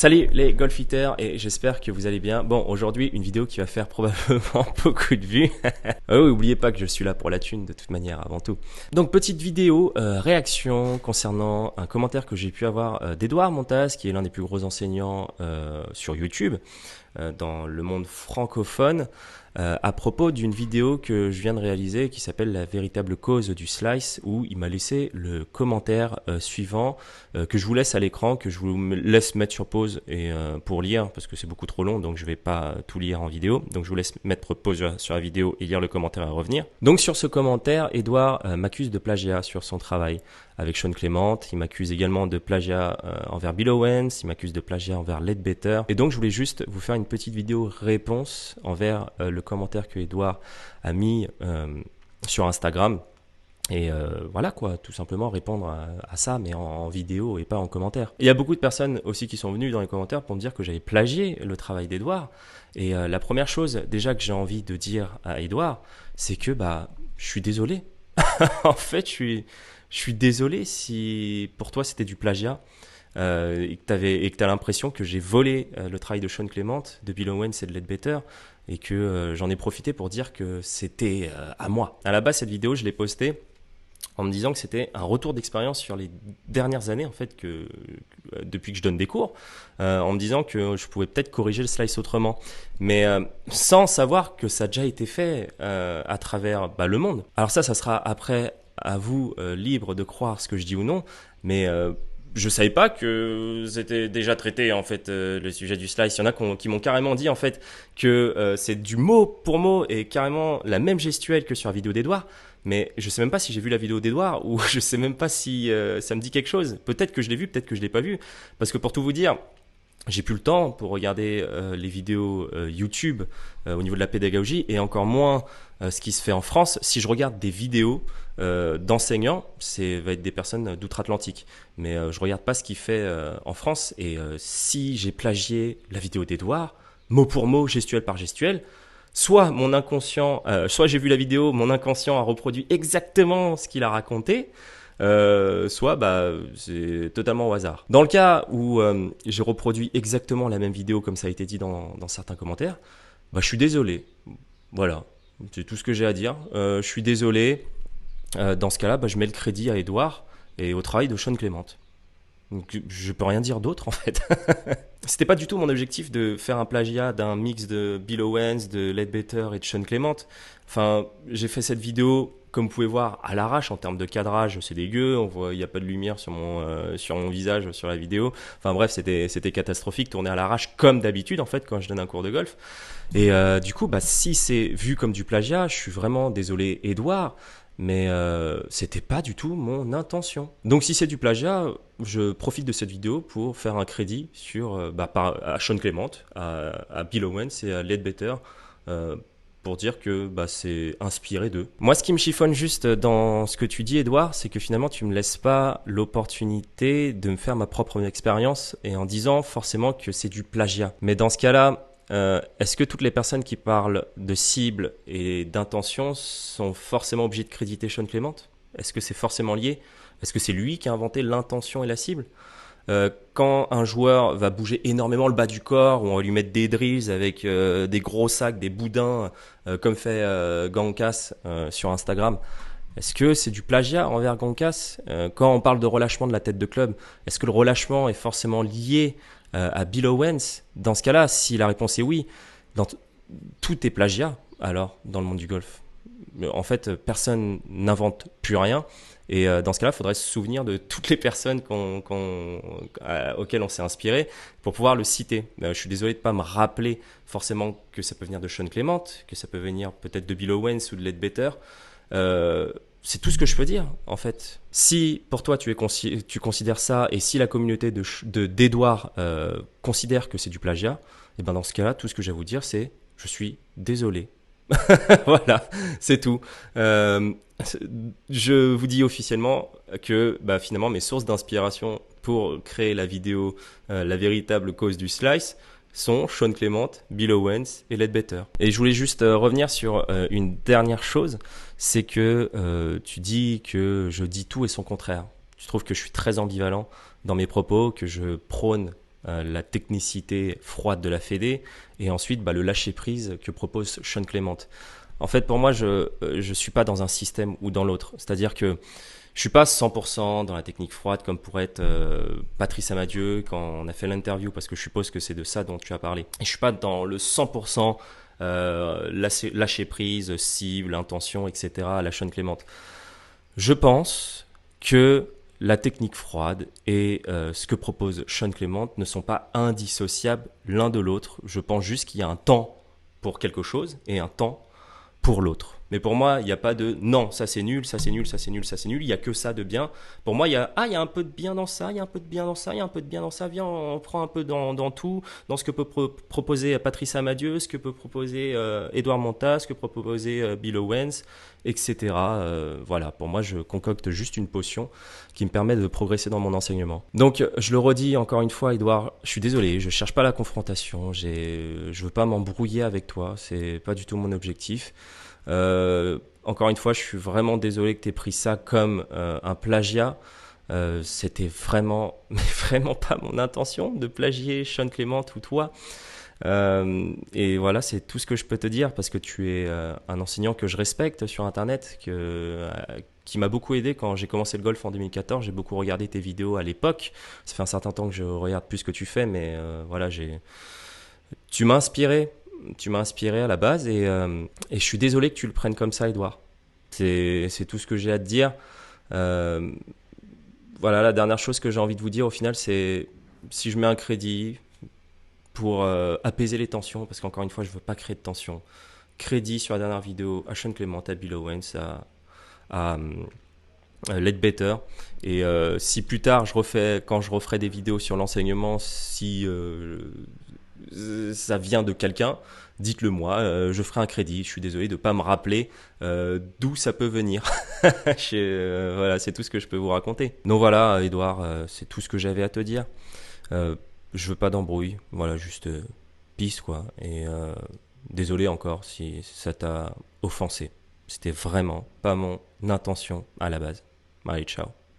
Salut les golfiteurs et j'espère que vous allez bien. Bon, aujourd'hui une vidéo qui va faire probablement beaucoup de vues. Ah oui, oubliez pas que je suis là pour la thune de toute manière avant tout. Donc petite vidéo réaction concernant un commentaire que j'ai pu avoir d'Edouard Montas, qui est l'un des plus gros enseignants sur YouTube dans le monde francophone, à propos d'une vidéo que je viens de réaliser qui s'appelle La véritable cause du slice, où il m'a laissé le commentaire suivant que je vous laisse à l'écran, que je vous laisse mettre sur pause et pour lire parce que c'est beaucoup trop long, donc je vais pas tout lire en vidéo, donc je vous laisse mettre pause sur la vidéo et lire le commentaire et revenir. Donc sur ce commentaire, Edouard m'accuse de plagiat sur son travail avec Sean Clément, il m'accuse également de plagiat envers Bill Owens, il m'accuse de plagiat envers Leadbetter, et donc je voulais juste vous faire une petite vidéo réponse envers le commentaire que Edouard a mis sur Instagram. Et voilà quoi, tout simplement répondre à ça, mais en vidéo et pas en commentaire. Il y a beaucoup de personnes aussi qui sont venues dans les commentaires pour me dire que j'avais plagié le travail d'Edouard. Et la première chose déjà que j'ai envie de dire à Edouard, c'est que je suis désolé. En fait, je suis désolé si pour toi c'était du plagiat. Et que tu as l'impression que j'ai volé le travail de Sean Clément, de Bill Owens et de Leadbetter, et que j'en ai profité pour dire que c'était à moi. À la base, cette vidéo, je l'ai postée en me disant que c'était un retour d'expérience sur les dernières années, en fait, depuis que je donne des cours, en me disant que je pouvais peut-être corriger le slice autrement, mais sans savoir que ça a déjà été fait à travers le monde. Alors ça sera après à vous libre de croire ce que je dis ou non, mais je savais pas que c'était déjà traité en fait le sujet du slice. Il y en a qui m'ont carrément dit en fait que c'est du mot pour mot et carrément la même gestuelle que sur la vidéo d'Edouard. Mais je sais même pas si j'ai vu la vidéo d'Edouard ou je sais même pas si ça me dit quelque chose. Peut-être que je l'ai vu, peut-être que je l'ai pas vu. Parce que pour tout vous dire, j'ai plus le temps pour regarder les vidéos YouTube au niveau de la pédagogie et encore moins ce qui se fait en France. Si je regarde des vidéos d'enseignants, va être des personnes d'outre-Atlantique. Mais je regarde pas ce qu'il fait en France. Et si j'ai plagié la vidéo d'Edouard, mot pour mot, gestuelle par gestuelle, soit mon inconscient, soit j'ai vu la vidéo, mon inconscient a reproduit exactement ce qu'il a raconté, soit c'est totalement au hasard. Dans le cas où j'ai reproduit exactement la même vidéo comme ça a été dit dans certains commentaires, je suis désolé. Voilà, c'est tout ce que j'ai à dire. Je suis désolé. Dans ce cas-là, je mets le crédit à Edouard et au travail de Sean Clément. Donc, je peux rien dire d'autre en fait. C'était pas du tout mon objectif de faire un plagiat d'un mix de Bill Owens, de Leadbetter et de Sean Clément. Enfin, j'ai fait cette vidéo, comme vous pouvez voir, à l'arrache en termes de cadrage, c'est dégueu. On voit, il n'y a pas de lumière sur mon visage sur la vidéo. Enfin bref, c'était catastrophique, tourné à l'arrache comme d'habitude en fait quand je donne un cours de golf. Et du coup, si c'est vu comme du plagiat, je suis vraiment désolé, Edouard. Mais c'était pas du tout mon intention. Donc si c'est du plagiat, je profite de cette vidéo pour faire un crédit sur à Sean Clément, à Bill Owens et à Leadbetter, pour dire que c'est inspiré d'eux. Moi, ce qui me chiffonne juste dans ce que tu dis, Edouard, c'est que finalement tu me laisses pas l'opportunité de me faire ma propre expérience et en disant forcément que c'est du plagiat. Mais dans ce cas-là, est-ce que toutes les personnes qui parlent de cible et d'intention sont forcément obligées de créditer Sean Clément? Est-ce que c'est forcément lié? Est-ce que c'est lui qui a inventé l'intention et la cible? Quand un joueur va bouger énormément le bas du corps, ou on va lui mettre des drills avec des gros sacs, des boudins, comme fait Gankas sur Instagram, est-ce que c'est du plagiat envers Gankas? Quand on parle de relâchement de la tête de club, est-ce que le relâchement est forcément lié à Bill Owens? Dans ce cas-là, si la réponse est oui, tout est plagiat alors dans le monde du golf. En fait, personne n'invente plus rien. Et dans ce cas-là, il faudrait se souvenir de toutes les personnes auxquelles on s'est inspiré pour pouvoir le citer. Je suis désolé de ne pas me rappeler forcément que ça peut venir de Sean Clément, que ça peut venir peut-être de Bill Owens ou de Leadbetter. C'est tout ce que je peux dire en fait. Si pour toi tu considères ça et si la communauté d'Edouard considère que c'est du plagiat, et dans ce cas-là, tout ce que j'ai à vous dire c'est je suis désolé. Voilà, c'est tout. Je vous dis officiellement que finalement mes sources d'inspiration pour créer la vidéo La véritable cause du slice sont Sean Clément, Bill Owens et Leadbetter. Et je voulais juste revenir sur une dernière chose, c'est que tu dis que je dis tout et son contraire. Tu trouves que je suis très ambivalent dans mes propos, que je prône la technicité froide de la Fédé, et ensuite le lâcher-prise que propose Sean Clément. En fait, pour moi, je suis pas dans un système ou dans l'autre. C'est-à-dire que je suis pas 100% dans la technique froide comme pourrait être Patrice Amadieu quand on a fait l'interview, parce que je suppose que c'est de ça dont tu as parlé. Et je suis pas dans le 100% lâcher prise, cible, intention, etc. à la Sean Clément. Je pense que la technique froide et ce que propose Sean Clément ne sont pas indissociables l'un de l'autre. Je pense juste qu'il y a un temps pour quelque chose et un temps pour l'autre. Mais pour moi, il n'y a pas de non, ça c'est nul, ça c'est nul, ça c'est nul, ça c'est nul. Il n'y a que ça de bien. Pour moi, il y a un peu de bien dans ça, il y a un peu de bien dans ça, il y a un peu de bien dans ça. Viens, on prend un peu dans tout, dans ce que peut proposer Patrice Amadieu, ce que peut proposer Edouard Monta, ce que peut proposer Bill Owens, etc. Voilà, pour moi, je concocte juste une potion qui me permet de progresser dans mon enseignement. Donc, je le redis encore une fois, Edouard, je suis désolé, je cherche pas la confrontation, je veux pas m'embrouiller avec toi, c'est pas du tout mon objectif. Encore une fois, je suis vraiment désolé que tu aies pris ça comme un plagiat. C'était vraiment, mais vraiment pas mon intention de plagier Sean Clément ou toi. Et voilà, c'est tout ce que je peux te dire, parce que tu es un enseignant que je respecte sur Internet, qui m'a beaucoup aidé quand j'ai commencé le golf en 2014. J'ai beaucoup regardé tes vidéos à l'époque. Ça fait un certain temps que je regarde plus ce que tu fais, mais voilà, tu m'as inspiré. Tu m'as inspiré à la base, et je suis désolé que tu le prennes comme ça, Edouard. C'est tout ce que j'ai à te dire. Voilà, la dernière chose que j'ai envie de vous dire au final, c'est si je mets un crédit pour apaiser les tensions, parce qu'encore une fois, je ne veux pas créer de tension. Crédit sur la dernière vidéo à Sean Clément, à Bill Owens, à Leadbetter. Et si plus tard, quand je referai des vidéos sur l'enseignement, si ça vient de quelqu'un, dites-le moi, je ferai un crédit. Je suis désolé de ne pas me rappeler d'où ça peut venir. Voilà, c'est tout ce que je peux vous raconter. Donc voilà, Edouard, c'est tout ce que j'avais à te dire. Je veux pas d'embrouille, voilà, juste peace quoi. Et désolé encore si ça t'a offensé. C'était vraiment pas mon intention à la base. Allez, ciao.